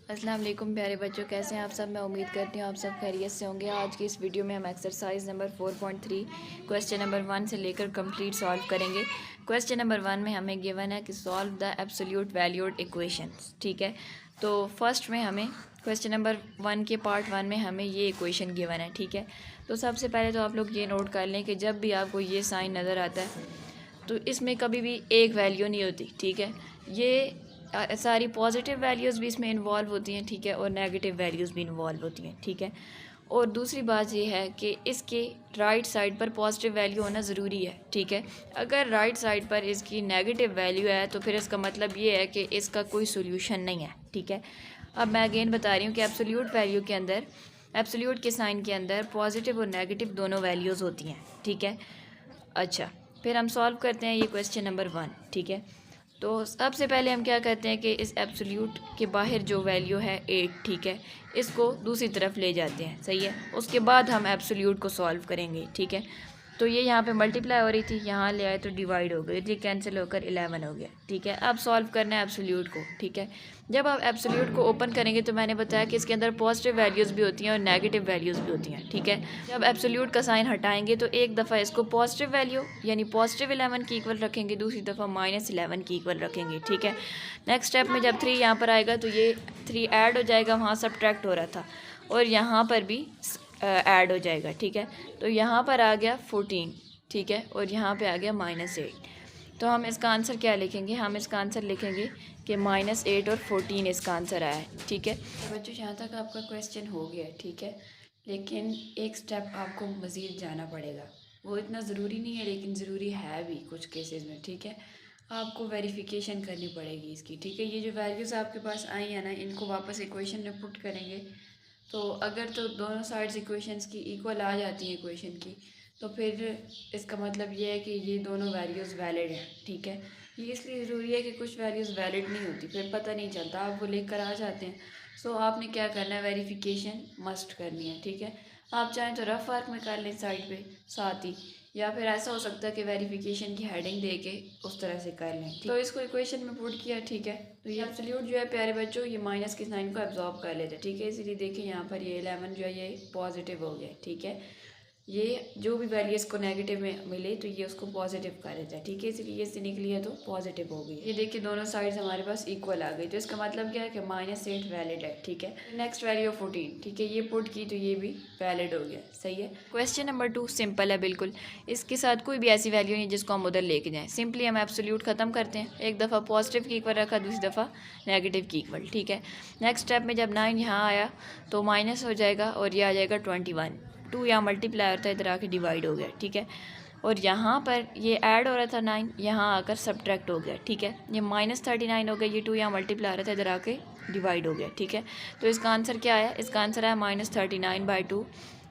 अस्सलाम वालेकुम प्यारे बच्चों, कैसे हैं आप सब। मैं उम्मीद करती हूँ आप सब खैरियत से होंगे। आज की इस वीडियो में हम एक्सरसाइज नंबर 4.3 क्वेश्चन नंबर 1 से लेकर कंप्लीट सॉल्व करेंगे। क्वेश्चन नंबर 1 में हमें गिवन है कि solve the absolute valued equations. ठीक है, तो फर्स्ट में हमें क्वेश्चन नंबर 1 के पार्ट 1 में हमें ये इक्वेशन गिवन है। ठीक है, तो सबसे पहले तो आप लोग ये नोट कर लें कि जब भी आपको ये साइन नज़र आता है तो इसमें कभी भी एक वैल्यू नहीं होती। ठीक है, ये सारी पॉजिटिव वैल्यूज़ भी इसमें इन्वॉल्व होती हैं। ठीक है, और नेगेटिव वैल्यूज़ भी इन्वॉल्व होती हैं। ठीक है, और दूसरी बात ये है कि इसके राइट साइड पर पॉजिटिव वैल्यू होना ज़रूरी है। ठीक है, अगर राइट साइड पर इसकी नेगेटिव वैल्यू है तो फिर इसका मतलब ये है कि इसका कोई सोल्यूशन नहीं है। ठीक है, अब मैं अगेन बता रही हूँ कि एब्सोल्यूट वैल्यू के अंदर, एब्सोल्यूट के साइन के अंदर पॉजिटिव और नेगेटिव दोनों वैल्यूज़ होती हैं। ठीक है, अच्छा फिर हम सॉल्व करते हैं ये क्वेश्चन नंबर 1। ठीक है, तो सबसे पहले हम क्या करते हैं कि इस एब्सोल्यूट के बाहर जो वैल्यू है 8, ठीक है, इसको दूसरी तरफ ले जाते हैं। सही है, उसके बाद हम एब्सोल्यूट को सॉल्व करेंगे। ठीक है, तो ये यहाँ पे मल्टीप्लाई हो रही थी, यहाँ ले आए तो डिवाइड हो गई, ये कैंसिल होकर 11 हो गया। ठीक है, अब सॉल्व करना है एब्सोल्यूट को। ठीक है, जब आप एब्सोल्यूट को ओपन करेंगे तो मैंने बताया कि इसके अंदर पॉजिटिव वैल्यूज़ भी होती हैं और नेगेटिव वैल्यूज़ भी होती हैं। ठीक है, जब एब्सोल्यूट का साइन हटाएंगे तो एक दफ़ा इसको पॉजिटिव वैल्यू यानी पॉजिटिव 11 की इक्वल रखेंगे, दूसरी दफ़ा -11 की इक्वल रखेंगे। ठीक है, नेक्स्ट स्टेप में जब 3 यहाँ पर आएगा तो ये 3 ऐड हो जाएगा, वहाँ सब्ट्रैक्ट हो रहा था, और यहाँ पर भी ऐड हो जाएगा। ठीक है, तो यहाँ पर आ गया 14। ठीक है, और यहाँ पे आ गया -8। तो हम इसका आंसर क्या लिखेंगे, हम इसका आंसर लिखेंगे कि -8 और 14 इसका आंसर आया है। ठीक है, तो बच्चों यहाँ तक आपका क्वेश्चन हो गया। ठीक है, लेकिन एक स्टेप आपको मज़ीद जाना पड़ेगा। वो इतना ज़रूरी नहीं है लेकिन ज़रूरी है भी कुछ केसेस में। ठीक है, आपको वेरिफिकेशन करनी पड़ेगी इसकी। ठीक है, ये जो वैल्यूज़ आपके पास आई है ना, इनको वापस इक्वेशन में पुट करेंगे तो अगर तो दोनों साइड्स इक्वेशंस की इक्वल आ जाती हैं इक्वेशन की, तो फिर इसका मतलब ये है कि ये दोनों वैल्यूज़ वैलिड हैं। ठीक है, ये इसलिए ज़रूरी है कि कुछ वैल्यूज़ वैलिड नहीं होती, फिर पता नहीं चलता, आप वो लेकर आ जाते हैं। सो आपने क्या करना है, वेरिफिकेशन मस्ट करनी है। ठीक है, आप चाहें तो रफ वर्क में कर लें साइड पे साथ ही, या फिर ऐसा हो सकता है कि वेरिफिकेशन की हेडिंग दे के उस तरह से कर लें। तो इसको इक्वेशन में पुट किया। ठीक है, तो ये एब्सोल्यूट जो है प्यारे बच्चों, ये माइनस के साइन को एब्जॉर्ब कर लेते हैं। ठीक है, इसीलिए देखिए यहाँ पर ये 11 जो है ये पॉजिटिव हो गया। ठीक है, ये जो भी वैल्यू इसको नेगेटिव में मिले तो ये उसको पॉजिटिव कर देता है। ठीक है, इसलिए ये से निकली है तो पॉजिटिव हो गई। ये देखिए दोनों साइड्स हमारे पास इक्वल आ गई, तो इसका मतलब क्या है कि -8 वैलिड है। ठीक है, नेक्स्ट वैल्यू 14। ठीक है, ये पुट की तो ये भी वैलिड हो गया। सही है, क्वेश्चन नंबर 2 सिंपल है बिल्कुल, इसके साथ कोई भी ऐसी वैल्यू नहीं जिसको हम उधर लेके जाएँ। सिंपली हम एब्सोल्यूट ख़त्म करते हैं, एक दफ़ा पॉजिटिव की इक्वल रखा, दूसरी दफ़ा नेगेटिव की इक्वल। ठीक है, नेक्स्ट स्टेप में जब 9 यहाँ आया तो माइनस हो जाएगा और ये आ जाएगा 21। 2 यहाँ मल्टीप्लाई होता है, इधर आके डिवाइड हो गया। ठीक है, और यहाँ पर ये ऐड हो रहा था 9, यहाँ आकर सब्ट्रैक्ट हो गया। ठीक है, ये -39 हो गया, ये 2 यहाँ मल्टीप्लाई हो रहा था, इधर आके डिवाइड हो गया। ठीक है, तो इसका आंसर क्या आया, इसका आंसर आया -39/2,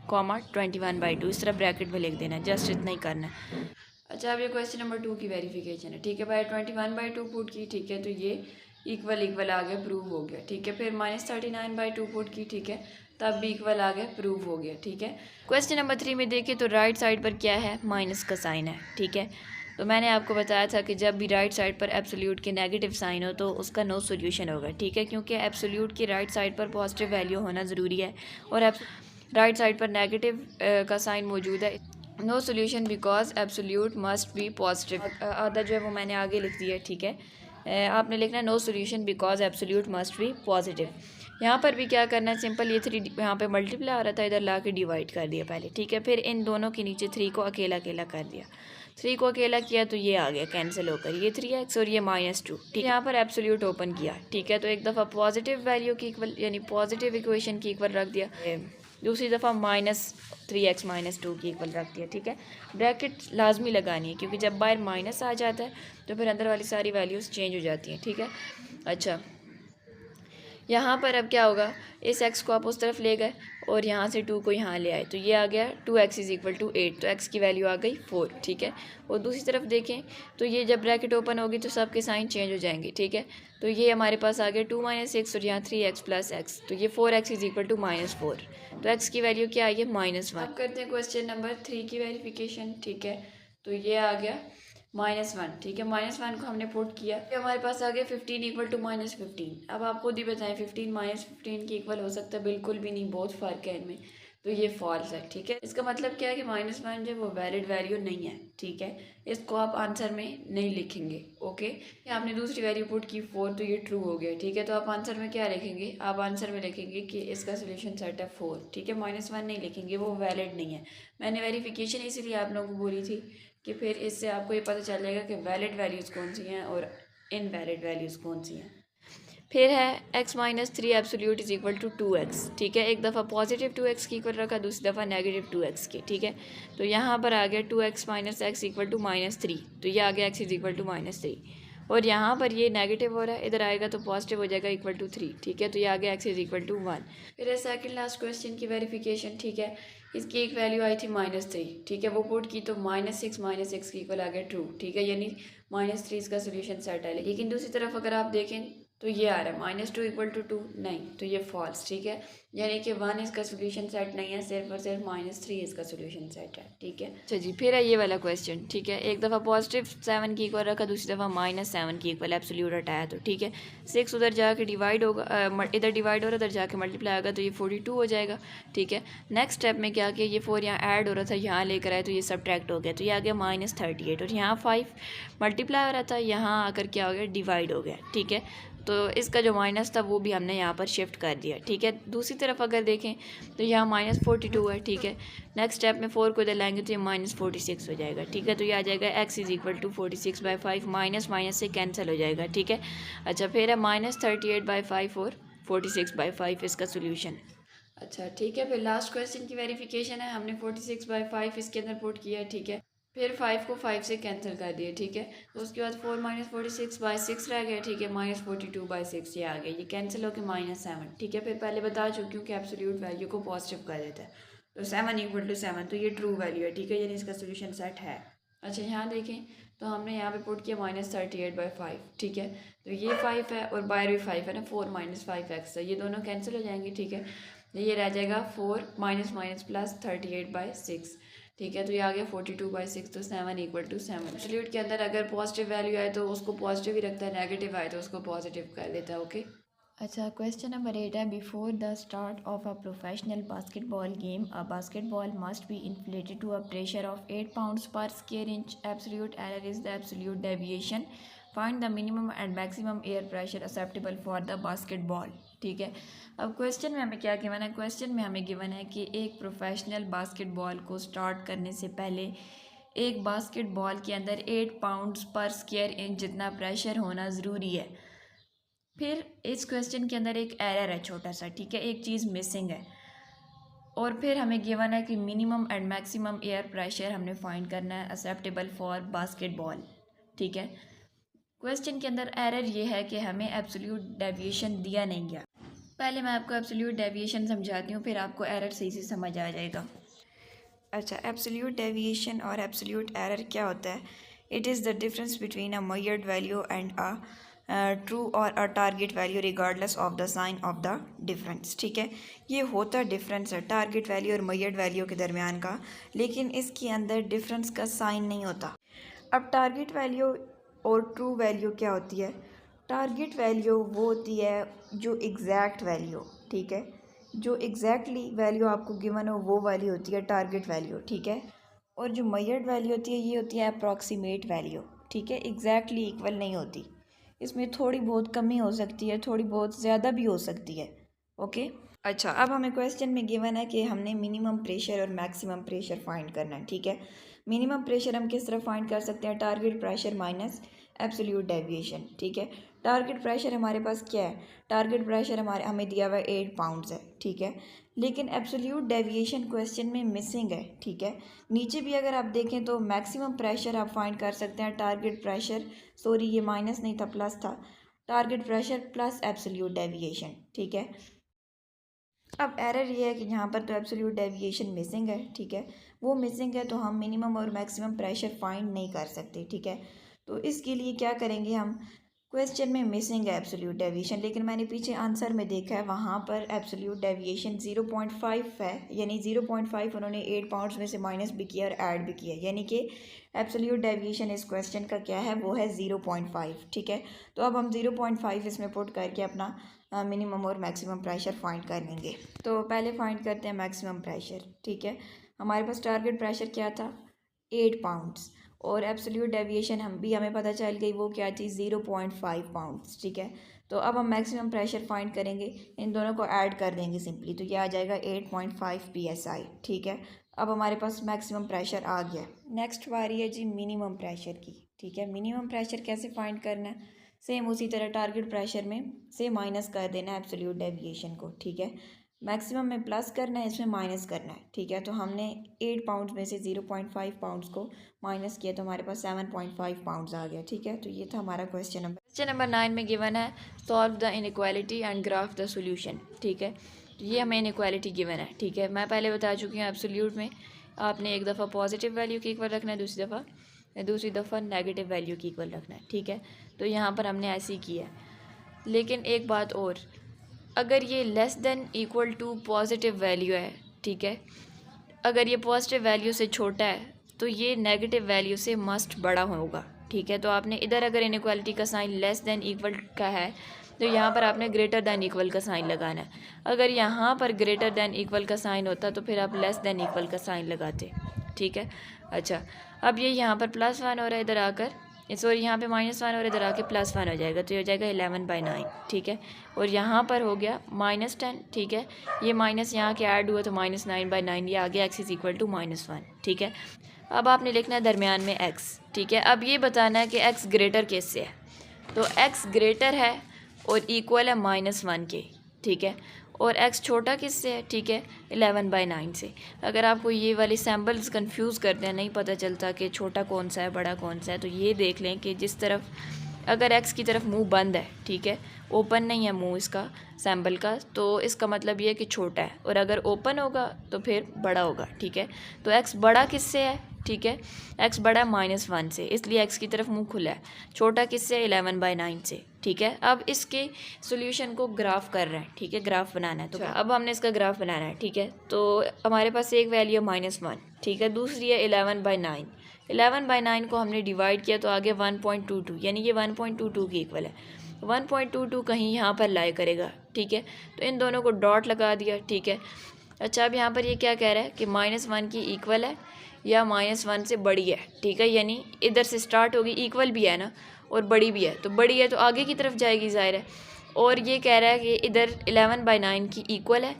21/2। इस तरह ब्रैकेट में लिख देना है, जस्ट इतना ही करना है। अच्छा, अब ये क्वेश्चन नंबर 2 की वेरिफिकेशन है। ठीक है, बाय 21/2 पुट की। ठीक है, तो ये इक्वल आ गया, प्रूव हो गया। ठीक है, फिर -39/2 पुट की। ठीक है, तब भी इक्वल आ गया, प्रूव हो गया। ठीक है, क्वेश्चन नंबर 3 में देखिए तो राइट साइड पर क्या है, माइनस का साइन है। ठीक है, तो मैंने आपको बताया था कि जब भी राइट साइड पर एब्सोल्यूट के नेगेटिव साइन हो तो उसका नो सॉल्यूशन होगा। ठीक है, क्योंकि एब्सोल्यूट की राइट साइड पर पॉजिटिव वैल्यू होना ज़रूरी है और राइट साइड पर नेगेटिव का साइन मौजूद है। No solution because absolute must be positive. आधा जो है वो मैंने आगे लिख दिया है। ठीक है, आपने लिखना है no solution because absolute must be positive. यहाँ पर भी क्या करना है, सिंपल ये 3 यहाँ पे मल्टीप्लाई हो रहा था, इधर ला के डिवाइड कर दिया पहले। ठीक है, फिर इन दोनों के नीचे 3 को अकेला अकेला कर दिया। 3 को अकेला किया तो ये आ गया कैंसिल होकर, ये 3x और ये -2। ठीक है, यहाँ पर एब्सोल्यूट ओपन किया। ठीक है, तो एक दफ़ा पॉजिटिव वैल्यू की इक्वल यानी पॉजिटिव इक्वेशन की इक्वल रख दिया, दूसरी दफ़ा -3x -2 की इक्वल रख दिया। ठीक है, ब्रैकेट लाजमी लगानी है क्योंकि जब बाहर माइनस आ जाता है तो फिर अंदर वाली सारी वैल्यूज़ चेंज हो जाती हैं। ठीक है, अच्छा यहाँ पर अब क्या होगा, इस x को आप उस तरफ ले गए और यहाँ से 2 को यहाँ ले आए तो ये आ गया 2x = 8, तो x की वैल्यू आ गई 4। ठीक है, और दूसरी तरफ देखें तो ये जब ब्रैकेट ओपन होगी तो सबके साइन चेंज हो जाएंगे। ठीक है, तो ये हमारे पास आ गया 2 - 6 और यहाँ 3x + x, तो ये 4x = -4, तो x की वैल्यू क्या आई है, -1। अब करते हैं क्वेश्चन नंबर 3 की वेरिफिकेशन। ठीक है, तो ये आ गया -1, ठीक है। -1 को हमने पुट किया, फिर हमारे पास आ गया 15 इक्वल टू -15। अब आप खुद ही बताएं 15 -15 के इक्वल हो सकता है? बिल्कुल भी नहीं, बहुत फ़र्क है इनमें, तो ये फॉल्स है, ठीक है। इसका मतलब क्या है कि -1 जो है वो वैलिड वैल्यू नहीं है, ठीक है। इसको आप आंसर में नहीं लिखेंगे, ओके। आपने दूसरी वैल्यू पुट की 4, तो ये ट्रू हो गया, ठीक है। तो आप आंसर में क्या लिखेंगे? आप आंसर में लिखेंगे कि इसका सोल्यूशन सेट है 4, ठीक है। -1 नहीं लिखेंगे, वो वैलिड नहीं है। मैंने वेरिफिकेशन इसीलिए आप लोगों को बोली थी कि फिर इससे आपको ये पता चलेगा कि वैलिड वैल्यूज़ कौन सी हैं और इनवैलिड वैल्यूज़ कौन सी हैं। फिर है x-3 absolute is equal to 2x, ठीक है। एक दफ़ा पॉजिटिव 2x की इक्वल रखा, दूसरी दफ़ा नेगेटिव 2x की, ठीक है। तो यहाँ पर आ गया 2x minus x equal to -3, तो ये आ गया x इज इक्वल टू -3। और यहाँ पर ये नेगेटिव हो रहा है, इधर आएगा तो पॉजिटिव हो जाएगा इक्वल टू 3, ठीक है। तो ये आ गया x इज इक्वल टू 1। फिर है सेकंड लास्ट क्वेश्चन की वेरिफिकेशन, ठीक है। इसकी एक वैल्यू आई थी -3, ठीक है। वो पुट की तो -6 की इक्वल आ गया ट्रू, ठीक है। यानी -3 इसका सोल्यूशन सेट है। लेकिन दूसरी तरफ अगर आप देखें तो ये आ रहा है -2 इक्वल टू 2, नहीं, तो ये फॉल्स, ठीक है। यानी कि 1 इसका सोल्यूशन सेट नहीं है, सिर्फ और सिर्फ -3 इसका सोल्यूशन सेट है, ठीक है। अच्छा जी, फिर है ये वाला क्वेश्चन, ठीक है। एक दफ़ा पॉजिटिव 7 की इक्वल रखा, दूसरी दफ़ा -7 की इक्वल एब्सोल्यूट हटाया, तो ठीक है। 6 उधर जाके डिवाइड होगा, इधर डिवाइड हो रहा है, इधर जाके मल्टीप्लाई होगा, तो ये 42 हो जाएगा, ठीक है। नेक्स्ट स्टेप में क्या किया, ये 4 यहाँ ऐड हो रहा था, यहाँ लेकर आए तो ये सब्ट्रैक्ट हो गया, तो ये आ गया -38। और यहाँ 5 मल्टीप्लाई हो रहा था, यहाँ आकर क्या हो गया, डिवाइड हो गया, ठीक है। तो इसका जो माइनस था वो भी हमने यहाँ पर शिफ्ट कर दिया, ठीक है। दूसरी तरफ अगर देखें तो यहाँ -42 है, ठीक है। नेक्स्ट स्टेप में 4 को इधर लाएंगे तो ये -46 हो जाएगा, ठीक है। तो ये आ जाएगा x is equal to 46/5, minus minus से कैंसिल हो जाएगा, ठीक है। अच्छा, फिर है -38/5 और 46/5 इसका सोल्यूशन। अच्छा, ठीक है। फिर लास्ट क्वेश्चन की वेरिफिकेशन है, हमने 46/5 इसके अंदर पुट किया, ठीक है। फिर 5 को 5 से कैंसिल कर दिए, ठीक है। तो उसके बाद 4 -46/6 रह गया, ठीक है। -42/6 ये आ गया, ये कैंसिल होकर -7, ठीक है। फिर पहले बता चुकी हूँ कि एब्सोल्यूट वैल्यू को पॉजिटिव कर देता है, तो 7 इक्वल टू 7, तो ये ट्रू वैल्यू है, ठीक है। यानी इसका सोल्यूशन सेट है। अच्छा, यहाँ देखें तो हमने यहाँ पे पुट किया -38/5, ठीक है। तो ये 5 है और बाहर भी 5 है ना, 4 - 5x है, ये दोनों कैंसिल हो जाएंगे, ठीक है। ये रह जाएगा 4 माइनस माइनस प्लस 38/6, ठीक है। तो ये आ गया 42/6, तो 7 इक्वल टू 7। एब्सोल्यूट के अंदर अगर पॉजिटिव वैल्यू आए तो उसको पॉजिटिव ही रखता है, नेगेटिव आए तो उसको पॉजिटिव कर देता है, ओके। अच्छा, क्वेश्चन नंबर 8 है, before the start of a professional basketball game a basketball must be inflated to a pressure of 8 pounds per square inch. Absolute error is the absolute deviation. Find the minimum and maximum air pressure acceptable for the basketball, ठीक है। अब question में हमें क्या given है? Question में हमें given है कि एक प्रोफेशनल बास्केटबॉल को स्टार्ट करने से पहले एक बास्केटबॉल के अंदर 8 पाउंड्स पर स्क्वायर इंच जितना प्रेशर होना ज़रूरी है। फिर इस क्वेश्चन के अंदर एक एरर है छोटा सा, ठीक है, एक चीज़ मिसिंग है। और फिर हमें गिवन है कि minimum and maximum air pressure हमने फाइंड करना है एक्सेप्टेबल फॉर बास्केटबॉल, ठीक है। क्वेश्चन के अंदर एरर ये है कि हमें एब्सोल्यूट डेविएशन दिया नहीं गया। पहले मैं आपको एब्सोल्यूट डेविएशन समझाती हूँ, फिर आपको एरर सही से समझ आ जाएगा। अच्छा, एब्सोल्यूट डेविएशन और एब्सोल्यूट एरर क्या होता है? It is the difference between a measured value and a true और a target value regardless of the sign of the difference, ठीक है। ये होता डिफरेंस है टारगेट वैल्यू और मेजर्ड वैल्यू के दरमियान का, लेकिन इसके अंदर डिफरेंस का साइन नहीं होता। अब टारगेट वैल्यू और ट्रू वैल्यू क्या होती है? टारगेट वैल्यू वो होती है जो एग्जैक्ट वैल्यू, ठीक है, जो एग्जैक्टली वैल्यू आपको गिवन हो वो वैल्यू होती है टारगेट वैल्यू, ठीक है। और जो मेजर्ड वैल्यू होती है ये होती है अप्रॉक्सीमेट वैल्यू, ठीक है, एग्जैक्टली इक्वल नहीं होती, इसमें थोड़ी बहुत कमी हो सकती है, थोड़ी बहुत ज़्यादा भी हो सकती है, ओके। अच्छा, अब हमें क्वेश्चन में गिवन है कि हमने मिनिमम प्रेशर और मैक्सिमम प्रेशर फाइंड करना है, ठीक है। मिनिमम प्रेशर हम किस तरह फाइंड कर सकते हैं? Target pressure minus absolute deviation, ठीक है। टारगेट प्रेशर हमारे पास क्या है? टारगेट प्रेशर हमें दिया हुआ है 8 पाउंड्स है, ठीक है। लेकिन एब्सोल्यूट डेविएशन क्वेश्चन में मिसिंग है, ठीक है। नीचे भी अगर आप देखें तो मैक्सिमम प्रेशर आप फाइंड कर सकते हैं, टारगेट प्रेशर, सॉरी ये माइनस नहीं था प्लस था, target pressure plus absolute deviation, ठीक है। अब एरर ये है कि यहाँ पर तो एब्सोल्यूट डेविएशन मिसिंग है, ठीक है, वो मिसिंग है तो हम मिनिमम और मैक्सिमम प्रेशर फाइंड नहीं कर सकते, ठीक है। तो इसके लिए क्या करेंगे हम? क्वेश्चन में मिसिंग है एब्सोल्यूट डेविएशन, लेकिन मैंने पीछे आंसर में देखा है वहाँ पर एब्सोल्यूट डेविएशन 0.5 है, यानी 0.5 उन्होंने 8 पाउंड्स में से माइनस भी किया और ऐड भी किया, यानी कि एब्सोल्यूट डेविएशन इस क्वेश्चन का क्या है, वो है 0.5। ठीक है, तो अब हम 0.5 इसमें पुट करके अपना मिनिमम और मैक्सिमम प्रेशर फाइंड कर लेंगे। तो पहले फाइंड करते हैं मैक्सिमम प्रेशर। ठीक है, हमारे पास टारगेट प्रेशर क्या था, 8 पाउंड्स, और एब्सोल्यूट डेविएशन हमें पता चल गई वो क्या थी, 0.5 पाउंड्स। ठीक है, तो अब हम मैक्सिमम प्रेशर फाइंड करेंगे, इन दोनों को ऐड कर देंगे सिंपली, तो ये आ जाएगा 8.5 psi। ठीक है, अब हमारे पास मैक्सिमम प्रेशर आ गया। नेक्स्ट बारी है जी मिनिमम प्रेशर की। ठीक है, मिनिमम प्रेशर कैसे फाइंड करना है, सेम उसी तरह टारगेट प्रेशर में से माइनस कर देना है एब्सोल्यूट डेविएशन को। ठीक है, मैक्सिमम में प्लस करना है, इसमें माइनस करना है। ठीक है, तो हमने 8 पाउंड्स में से 0.5 पाउंड्स को माइनस किया तो हमारे पास 7.5 पाउंड्स आ गया। ठीक है, तो ये था हमारा क्वेश्चन नंबर 9 में गिवन है solve the inequality and graph the solution. ठीक है, तो ये हमें इनइक्वालिटी गिवन है। ठीक है, मैं पहले बता चुकी हूँ एब्सोल्यूट में आपने एक दफ़ा पॉजिटिव वैल्यू के इक्वल रखना है, दूसरी दफ़ा नेगेटिव वैल्यू के इक्वल रखना है। ठीक है, तो यहाँ पर हमने ऐसे ही किया है, लेकिन एक बात और, अगर ये less than equal to positive value है, ठीक है, अगर ये पॉजिटिव वैल्यू से छोटा है तो ये नेगेटिव वैल्यू से मस्ट बड़ा होगा। ठीक है, तो आपने इधर अगर इनइक्वालिटी का साइन लेस देन इक्वल का है तो यहाँ पर आपने ग्रेटर देन इक्वल का साइन लगाना है। अगर यहाँ पर ग्रेटर देन इक्वल का साइन होता तो फिर आप लेस देन इक्वल का साइन लगाते। ठीक है, अच्छा, अब ये यहाँ पर +1 हो रहा है, इधर आकर सॉरी यहाँ पे -1 और इधर आके +1 हो जाएगा, तो ये हो जाएगा 11/9। ठीक है, और यहाँ पर हो गया -10। ठीक है, ये माइनस यहाँ के ऐड हुआ तो -9/9, ये आ गया x = -1। ठीक है, अब आपने लिखना है दरमियान में x। ठीक है, अब ये बताना है कि x ग्रेटर किससे है, तो x ग्रेटर है और इक्वल है -1 के। ठीक है, और x छोटा किससे है, ठीक है, 11/9 से। अगर आपको ये वाले सैम्पल्स कंफ्यूज करते हैं, नहीं पता चलता कि छोटा कौन सा है बड़ा कौन सा है, तो ये देख लें कि जिस तरफ अगर x की तरफ मुंह बंद है, ठीक है, ओपन नहीं है मुंह इसका सैम्पल का, तो इसका मतलब ये है कि छोटा है, और अगर ओपन होगा तो फिर बड़ा होगा। ठीक है, तो x बड़ा किससे है, ठीक है, x बड़ा है -1 से, इसलिए x की तरफ मुंह खुला है। छोटा किससे, 11/9 से। ठीक है, अब इसके सॉल्यूशन को ग्राफ कर रहे हैं। ठीक है, ग्राफ बनाना है, तो अब हमने इसका ग्राफ बनाना है। ठीक है, तो हमारे पास एक वैल्यू है -1, ठीक है, दूसरी है 11/9। 11/9 को हमने डिवाइड किया तो आगे 1.22, यानी ये 1.22 के इक्वल है। 1.22 कहीं यहाँ पर लाई करेगा। ठीक है, तो इन दोनों को डॉट लगा दिया। ठीक है, अच्छा, अब यहाँ पर ये क्या कह रहा है कि -1 की इक्वल है या -1 से बड़ी है। ठीक है, यानी इधर से स्टार्ट होगी, इक्वल भी है ना और बड़ी भी है, तो बड़ी है तो आगे की तरफ जाएगी ज़ाहिर है, और ये कह रहा है कि इधर 11/9 की इक्वल है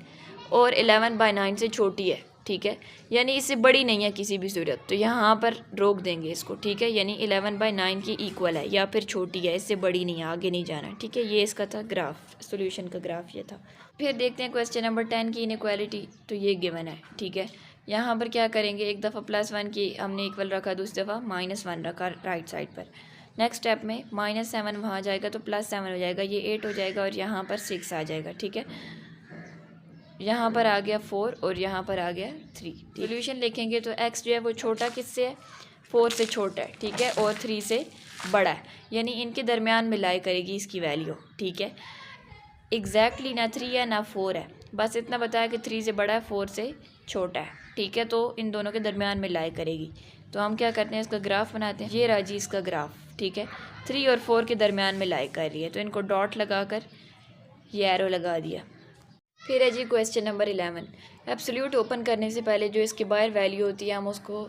और 11/9 से छोटी है। ठीक है, यानी इससे बड़ी नहीं है किसी भी सूरत, तो यहाँ पर रोक देंगे इसको। ठीक है, यानी 11/9 की इक्वल है या फिर छोटी है, इससे बड़ी नहीं है, आगे नहीं जाना। ठीक है, ये इसका था ग्राफ, सॉल्यूशन का ग्राफ ये था। फिर देखते हैं क्वेश्चन नंबर 10 की इनइक्वालिटी। तो ये गिवन है। ठीक है, यहाँ पर क्या करेंगे, एक दफ़ा +1 की हमने इक्वल रखा, दूसरी दफ़ा -1 रखा राइट साइड पर। नेक्स्ट स्टेप में -7 वहाँ जाएगा तो +7 हो जाएगा, ये 8 हो जाएगा और यहाँ पर 6 आ जाएगा। ठीक है, यहाँ पर आ गया 4 और यहाँ पर आ गया 3। सॉल्यूशन लिखेंगे तो x जो है वो छोटा किससे है, 4 से छोटा है। ठीक है, और 3 से बड़ा है, यानी इनके दरमियान में लाई करेगी इसकी वैल्यू। ठीक है, एग्जैक्टली ना 3 है ना 4 है, बस इतना बताया कि 3 से बड़ा है 4 से छोटा है। ठीक है, तो इन दोनों के दरमियान में लाई करेगी। तो हम क्या करते हैं, इसका ग्राफ बनाते हैं। ये रहा जी इसका ग्राफ। ठीक है, 3 और 4 के दरमियान में लाई कर रही है, तो इनको डॉट लगाकर ये एरो लगा दिया। फिर है जी क्वेश्चन नंबर 11। एब्सोल्यूट ओपन करने से पहले जो इसकी बाहर वैल्यू होती है हम उसको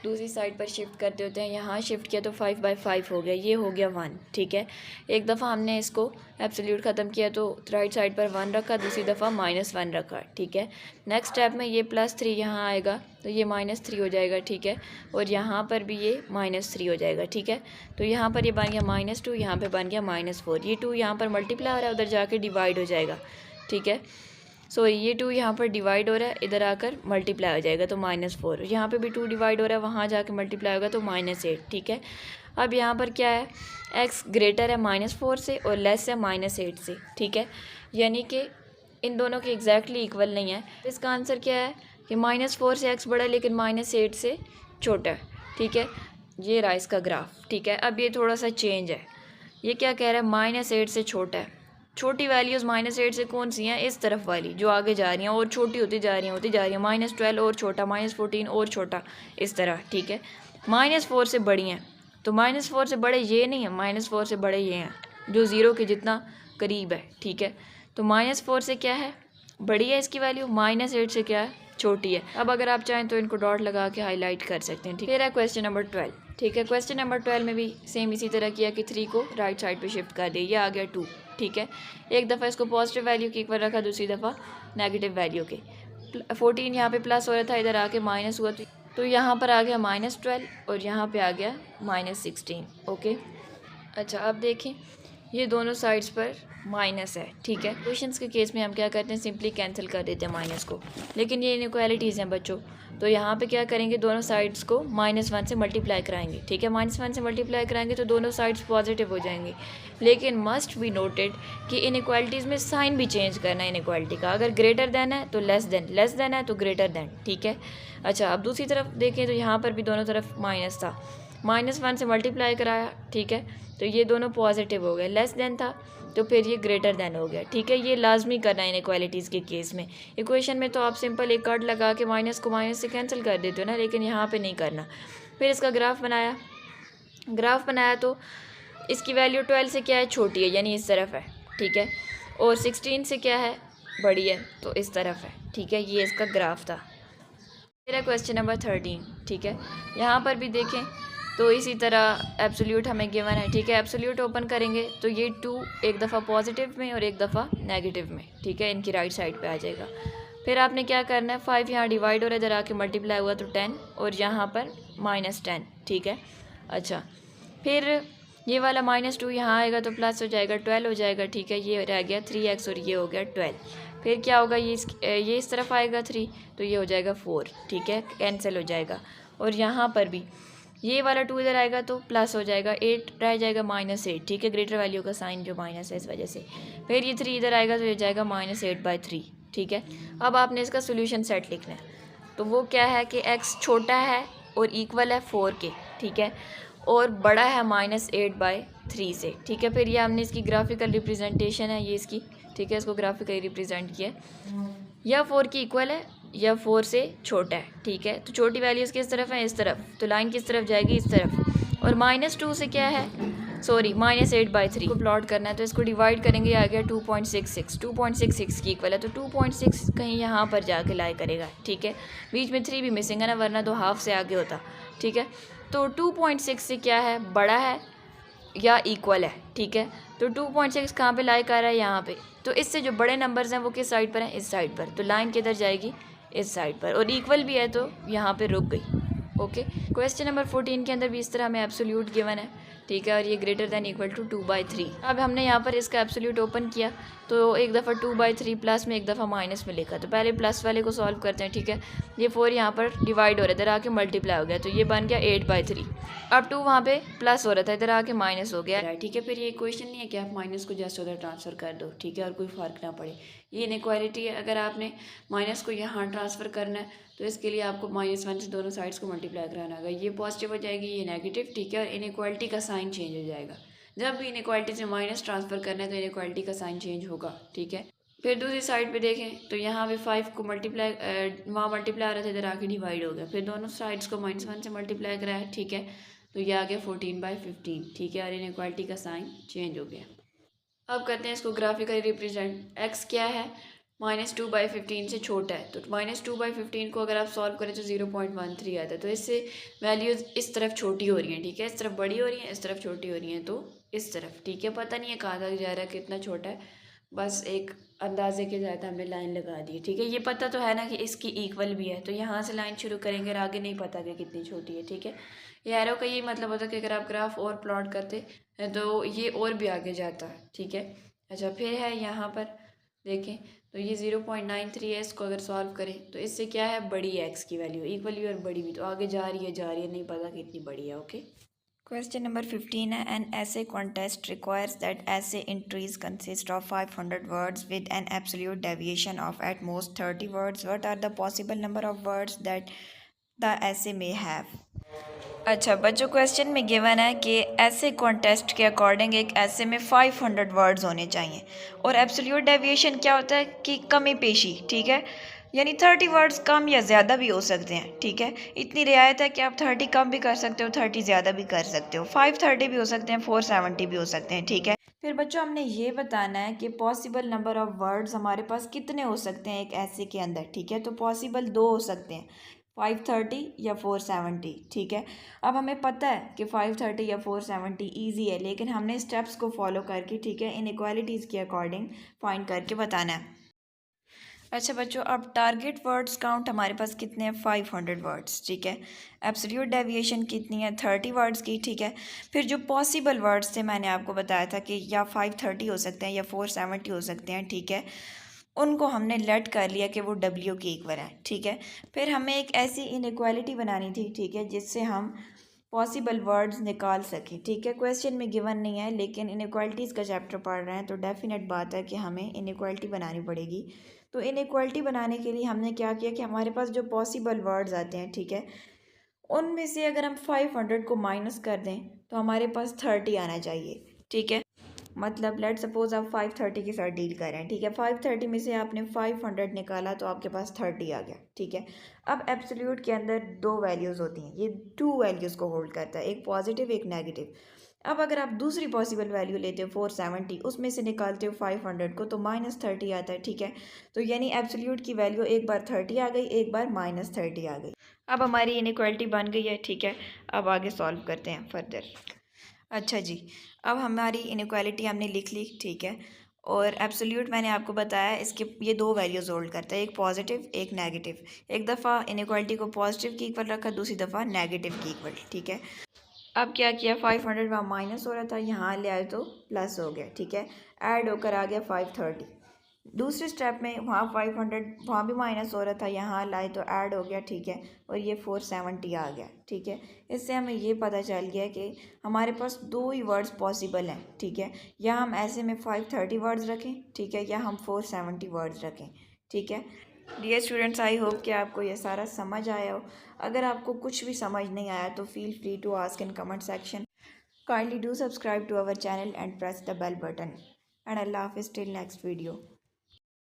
दूसरी साइड पर शिफ्ट करते होते हैं। यहाँ शिफ्ट किया तो 5/5 हो गया, ये हो गया 1। ठीक है, एक दफ़ा हमने इसको एब्सोल्यूट ख़त्म किया तो राइट साइड पर 1 रखा, दूसरी दफ़ा -1 रखा। ठीक है, नेक्स्ट स्टेप में ये +3 यहाँ आएगा तो ये -3 हो जाएगा। ठीक है, और यहाँ पर भी ये -3 हो जाएगा। ठीक है, तो यहाँ पर ये बन गया -2, यहाँ पर बन गया -4। ये 2 यहाँ पर मल्टीप्लाई हो रहा है, उधर जाके डिवाइड हो जाएगा। ठीक है, सो ये 2 यहाँ पर डिवाइड हो रहा है, इधर आकर मल्टीप्लाई हो जाएगा तो -4। यहाँ पे भी 2 डिवाइड हो रहा है, वहाँ जाके मल्टीप्लाई होगा तो -8। ठीक है, अब यहाँ पर क्या है, x ग्रेटर है -4 से और लेस है -8 से। ठीक है, यानी कि इन दोनों के एग्जैक्टली इक्वल नहीं है। इसका आंसर क्या है कि -4 से x बड़ा है लेकिन -8 से छोटा है। ठीक है, ये रहा इसका ग्राफ। ठीक है, अब ये थोड़ा सा चेंज है, ये क्या कह रहा है, -8 से छोटा है। छोटी वैल्यूज़ -8 से कौन सी हैं, इस तरफ वाली जो आगे जा रही हैं और छोटी होती जा रही हैं -12 और छोटा, -14 और छोटा, इस तरह, ठीक है। -4 से बड़ी हैं, तो -4 से बड़े ये नहीं है, -4 से बड़े ये हैं जो ज़ीरो के जितना करीब है, ठीक है। तो -4 से क्या है, बड़ी है इसकी वैल्यू, -8 से क्या है, छोटी है। अब अगर आप चाहें तो इनको डॉट लगा के हाईलाइट कर सकते हैं, ठीक है। फिर है क्वेश्चन नंबर 12, ठीक है। क्वेश्चन नंबर 12 में भी सेम इसी तरह किया कि 3 को राइट साइड पे शिफ्ट कर दिया, ये आ गया 2, ठीक है। एक दफ़ा इसको पॉजिटिव वैल्यू के इक्वल रखा, दूसरी दफ़ा नेगेटिव वैल्यू के। 14 यहाँ पे प्लस हो रहा था, इधर आके माइनस हुआ, तो यहाँ पर आ गया -12 और यहाँ पे आ गया -16, ओके। अच्छा, अब देखें ये दोनों साइड्स पर माइनस है, ठीक है। क्वेश्चंस के केस में हम क्या करते हैं, सिंपली कैंसिल कर देते हैं माइनस को, लेकिन ये इनइक्वालिटीज़ हैं बच्चों, तो यहाँ पे क्या करेंगे, दोनों साइड्स को -1 से मल्टीप्लाई कराएंगे, ठीक है। -1 से मल्टीप्लाई कराएंगे तो दोनों साइड्स पॉजिटिव हो जाएंगे, लेकिन मस्ट बी नोटेड कि इनइक्वालिटीज़ में साइन भी चेंज करना है इनइक्वालिटी का। अगर ग्रेटर देन है तो लेस देन है तो ग्रेटर देन, ठीक है। अच्छा, अब दूसरी तरफ देखें तो यहाँ पर भी दोनों तरफ माइनस था, -1 से मल्टीप्लाई कराया, ठीक है, तो ये दोनों पॉजिटिव हो गए। लेस देन था तो फिर ये ग्रेटर देन हो गया, ठीक है। ये लाजमी करना है इनइक्वालिटीज़ के केस में। इक्वेशन में तो आप सिंपल एक कट लगा के माइनस को माइनस से कैंसिल कर देते हो ना, लेकिन यहाँ पे नहीं करना। फिर इसका ग्राफ बनाया तो इसकी वैल्यू 12 से क्या है, छोटी है, यानी इस तरफ है, ठीक है, और 16 से क्या है, बड़ी है, तो इस तरफ है, ठीक है। ये इसका ग्राफ था। फिर है क्वेश्चन नंबर 13, ठीक है। यहाँ पर भी देखें तो इसी तरह एब्सोल्यूट हमें गिवन है, ठीक है। एब्सोल्यूट ओपन करेंगे तो ये 2 एक दफ़ा पॉजिटिव में और एक दफ़ा नेगेटिव में, ठीक है, इनकी राइट साइड पे आ जाएगा। फिर आपने क्या करना है, 5 यहाँ डिवाइड हो रहा है, इधर आके मल्टीप्लाई हुआ तो 10 और यहाँ पर -10, ठीक है। अच्छा, फिर ये वाला -2 यहाँ आएगा तो प्लस हो जाएगा, 12 हो जाएगा, ठीक है। ये रह गया 3x और ये हो गया 12। फिर क्या होगा, ये इस तरफ आएगा 3 तो ये हो जाएगा 4, ठीक है, कैंसिल हो जाएगा। और यहाँ पर भी ये वाला 2 इधर आएगा तो प्लस हो जाएगा, 8 रह जाएगा -8, ठीक है, ग्रेटर वैल्यू का साइन जो माइनस है इस वजह से। फिर ये 3 इधर आएगा तो ये जाएगा -8/3, ठीक है। अब आपने इसका सोल्यूशन सेट लिखना है, तो वो क्या है कि x छोटा है और इक्वल है 4 के, ठीक है, और बड़ा है -8/3 से, ठीक है। फिर ये हमने इसकी ग्राफिकल रिप्रेजेंटेशन है ये इसकी, ठीक है, इसको ग्राफिकली रिप्रेजेंट किया, या 4 की इक्वल है या 4 से छोटा है, ठीक है। तो छोटी वैल्यूज़ किस तरफ है, इस तरफ, तो लाइन किस तरफ जाएगी, इस तरफ। और -2 से क्या है, सॉरी -8/3 को प्लॉट करना है, तो इसको डिवाइड करेंगे, आ गया 2.66 की इक्वल है, तो 2.6 कहीं यहाँ पर जाके लाई करेगा, ठीक है। बीच में 3 भी मिसिंग है ना, वरना तो हाफ से आगे होता, ठीक है। तो 2.6 से क्या है, बड़ा है या इक्वल है, ठीक है। तो 2.6 कहाँ पे लाई कर रहा है, यहाँ पे, तो इससे जो बड़े नंबर्स हैं वो किस साइड पर हैं, इस साइड पर, तो लाइन किधर जाएगी, इस साइड पर, और इक्वल भी है तो यहाँ पे रुक गई, ओके। क्वेश्चन नंबर 14 के अंदर भी इस तरह हमें एब्सोल्यूट गिवन है, ठीक है, और ये ग्रेटर दैन इक्वल टू 2/3। अब हमने यहाँ पर इसका एब्सोल्यूट ओपन किया तो एक दफ़ा 2/3 प्लस में, एक दफ़ा माइनस में लिखा, तो पहले प्लस वाले को सॉल्व करते हैं, ठीक है। ये 4 यहाँ पर डिवाइड हो रहा है, इधर आके मल्टीप्लाई हो गया, तो ये बन गया 8/3। अब 2 वहाँ पे प्लस हो रहा था, इधर आके माइनस हो गया, ठीक है। फिर ये क्वेश्चन नहीं है कि आप माइनस को जस्ट उधर ट्रांसफ़र कर दो, ठीक है, और कोई फ़र्क ना पड़े। ये इनइक्वालिटी है, अगर आपने माइनस को यहाँ ट्रांसफ़र करना है तो इसके लिए आपको -1 से दोनों साइड्स को मल्टीप्लाई कराना होगा। ये पॉजिटिव हो जाएगी, ये नेगेटिव, ठीक है, और इनइक्वालिटी का साइन चेंज हो जाएगा। जब भी इनइक्वालिटी से माइनस ट्रांसफ़र करना है तो इनइक्वालिटी का साइन चेंज होगा, ठीक है। फिर दूसरी साइड पे देखें तो यहाँ पे 5 को मल्टीप्लाई, वहाँ मल्टीप्लाई आ रहा था, इधर आके डिवाइड हो गया, फिर दोनों साइड्स को -1 से मल्टीप्लाई कराया, ठीक है, तो ये आ गया 14/15, ठीक है, और इनइक्वालिटी का साइन चेंज हो गया। अब करते हैं इसको ग्राफिकली रिप्रेजेंट। एक्स क्या है, -2/15 से छोटा है, तो -2/15 को अगर आप सॉल्व करें तो 0.13 आता है, तो इससे वैल्यूज़ इस तरफ छोटी हो रही हैं, ठीक है, इस तरफ बड़ी हो रही हैं, इस तरफ छोटी हो रही हैं, तो इस तरफ, ठीक है। पता नहीं है कहाँ तक जा रहा है, कितना छोटा है, बस एक अंदाजे के तहत हमने लाइन लगा दी, ठीक है। ये पता तो है ना कि इसकी इक्वल भी है, तो यहाँ से लाइन शुरू करेंगे और आगे नहीं पता कि कितनी छोटी है, ठीक है। ये एरो का यही मतलब होता है कि अगर आप ग्राफ और प्लॉट करते हैं तो ये और भी आगे जाता है, ठीक है। अच्छा, फिर है यहाँ पर देखें तो ये 0.93 है, इसको अगर सॉल्व करें तो इससे क्या है, बड़ी है एक्स की वैल्यू, इक्वल भी और बड़ी भी, तो आगे जा रही है, नहीं पता कितनी बड़ी है, ओके। क्वेश्चन नंबर 15 है, an essay contest requires that essay entries consist of 500 words with an absolute deviation of at most 30 words. What are the possible number of words that the essay may have. अच्छा बच्चों, question में given है कि ऐसे contest के according एक ऐसे में 500 वर्ड्स होने चाहिए, और एब्सोल्यूट डेविएशन क्या होता है कि कमी पेशी, ठीक है, यानी 30 वर्ड्स कम या ज़्यादा भी हो सकते हैं, ठीक है। इतनी रियायत है कि आप 30 कम भी कर सकते हो, 30 ज़्यादा भी कर सकते हो, 530 भी हो सकते हैं, 470 भी हो सकते हैं, ठीक है। फिर बच्चों हमने ये बताना है कि पॉसिबल नंबर ऑफ़ वर्ड्स हमारे पास कितने हो सकते हैं एक ऐसे के अंदर, ठीक है। तो पॉसिबल दो हो सकते हैं, 530 या 470, ठीक है। अब हमें पता है कि 530 या 470 ईजी है, लेकिन हमने स्टेप्स को फॉलो करके, ठीक है, इनइक्वालिटीज़ के अकॉर्डिंग फाइंड करके बताना है। अच्छा बच्चों, अब टारगेट वर्ड्स काउंट हमारे पास कितने हैं, 500 वर्ड्स, ठीक है। एब्सोल्यूट डेविएशन कितनी है, 30 वर्ड्स की, ठीक है। फिर जो पॉसिबल वर्ड्स थे मैंने आपको बताया था कि या 530 हो सकते हैं या 470 हो सकते हैं, ठीक है। उनको हमने लेट कर लिया कि वो डब्ल्यू के इक्वल है, ठीक है। फिर हमें एक ऐसी इनइक्वालिटी बनानी थी, ठीक है, जिससे हम पॉसिबल वर्ड्स निकाल सकें, ठीक है। क्वेश्चन में गिवन नहीं है, लेकिन इनइक्वालिटीज़ का चैप्टर पढ़ रहे हैं तो डेफिनेट बात है कि हमें इनइक्वालिटी बनानी पड़ेगी। तो इनइक्वालिटी बनाने के लिए हमने क्या किया कि हमारे पास जो पॉसिबल वर्ड्स आते हैं, ठीक है, उनमें से अगर हम 500 को माइनस कर दें तो हमारे पास 30 आना चाहिए, ठीक है। मतलब लेट सपोज आप 530 के साथ डील कर रहे हैं, ठीक है। 530 में से आपने 500 निकाला तो आपके पास 30 आ गया, ठीक है। अब एब्सोल्यूट के अंदर दो वैल्यूज़ होती हैं, ये टू वैल्यूज़ को होल्ड करता है, एक पॉजिटिव एक नेगेटिव। अब अगर आप दूसरी पॉसिबल वैल्यू लेते हो 470, उसमें से निकालते हो 500 को तो -30 आता है, ठीक है। तो यानी एब्सोल्यूट की वैल्यू एक बार 30 आ गई, एक बार -30 आ गई। अब हमारी इनइक्वालिटी बन गई है, ठीक है। अब आगे सॉल्व करते हैं फर्दर। अच्छा जी, अब हमारी इनइक्वालिटी हमने लिख ली, ठीक है। और एब्सोल्यूट मैंने आपको बताया इसके ये दो वैल्यूज़ होल्ड करता है, एक पॉजिटिव एक नेगेटिव। एक दफ़ा इनइक्वालिटी को पॉजिटिव की इक्वल रखा, दूसरी दफ़ा नेगेटिव की इक्वल, ठीक है। अब क्या किया, 500 वहाँ माइनस हो रहा था, यहाँ ले आए तो प्लस हो गया, ठीक है। ऐड होकर आ गया 530। दूसरे स्टेप में वहाँ 500 वहाँ भी माइनस हो रहा था, यहाँ लाए तो ऐड हो गया, ठीक है। और ये 470 आ गया, ठीक है। इससे हमें ये पता चल गया कि हमारे पास दो ही वर्ड्स पॉसिबल हैं, ठीक है। या हम ऐसे में 530 वर्ड्स रखें, ठीक है, या हम 470 वर्ड्स रखें, ठीक है। डियर स्टूडेंट्स, आई होप कि आपको ये सारा समझ आया हो। अगर आपको कुछ भी समझ नहीं आया तो feel free to ask in comment section. Kindly do subscribe to our channel and press the bell button. And Allah Hafiz till next video.